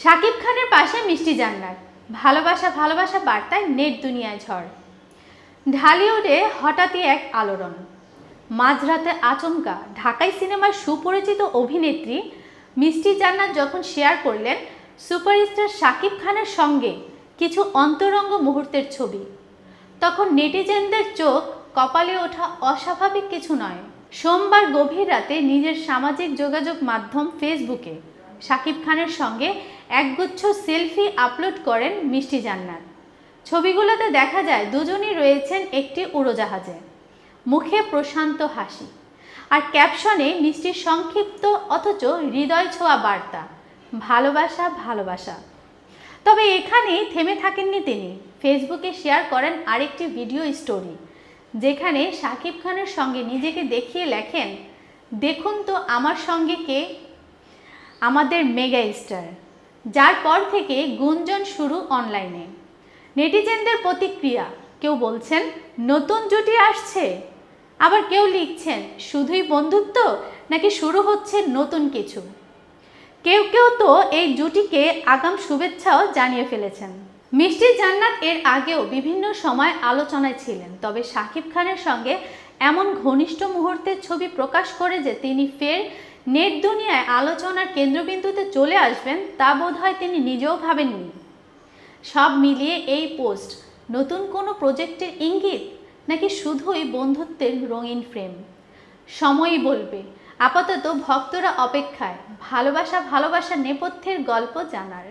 শাকিব খানের পাশে মিষ্টি জান্নাত, ভালোবাসা ভালোবাসা বার্তায় নেট দুনিয়ায় ঝড়। ঢালিউডে হঠাৎই এক আলোড়ন। মাঝরাতে আচমকা ঢাকাই সিনেমার সুপরিচিত অভিনেত্রী মিষ্টি জান্নাত যখন শেয়ার করলেন সুপারস্টার শাকিব খানের সঙ্গে কিছু অন্তরঙ্গ মুহূর্তের ছবি, তখন নেটিজেনদের চোখ কপালে ওঠা অস্বাভাবিক কিছু নয়। সোমবার গভীর রাতে নিজের সামাজিক যোগাযোগ মাধ্যম ফেসবুকে শাকিব খানের সঙ্গে একগুচ্ছ সেলফি আপলোড করেন মিষ্টি জান্নাত। ছবিগুলোতে দেখা যায় দুজনই রয়েছেন একটি উড়োজাহাজে, মুখে প্রশান্ত হাসি, আর ক্যাপশনে মিষ্টির সংক্ষিপ্ত অথচ হৃদয় ছোঁয়া বার্তা, ভালোবাসা ভালোবাসা। তবে এখানেই থেমে থাকেননি তিনি। ফেসবুকে শেয়ার করেন আরেকটি ভিডিও স্টোরি, যেখানে শাকিব খানের সঙ্গে নিজেকে দেখিয়ে লেখেন, দেখুন তো আমার সঙ্গে কে, আমাদের মেগা স্টার। যার পর থেকে গুঞ্জন শুরু অনলাইনে। নেটিজেনদের প্রতিক্রিয়া, কেউ বলছেন নতুন জুটি আসছে, আবার কেউ লিখছেন শুধুই বন্ধুত্ব নাকি শুরু হচ্ছে নতুন কিছু। কেউ কেউ তো এই জুটিকে আগাম শুভেচ্ছাও জানিয়ে ফেলেছেন। মিষ্টি জান্নাত এর আগেও বিভিন্ন সময় আলোচনায় ছিলেন, তবে শাকিব খানের সঙ্গে এমন ঘনিষ্ঠ মুহূর্তের ছবি প্রকাশ করে যে তিনি ফের নেট দুনিয়ায় আলোচনার কেন্দ্রবিন্দুতে চলে আসবেন, তা বোধহয় তিনি নিজেও ভাবেননি। সব মিলিয়ে এই পোস্ট নতুন কোনো প্রজেক্টের ইঙ্গিত নাকি শুধুই বন্ধুত্বের রঙিন ফ্রেম, সময়ই বলবে। আপাতত ভক্তরা অপেক্ষায় ভালোবাসা ভালোবাসা নেপথ্যের গল্প জানার।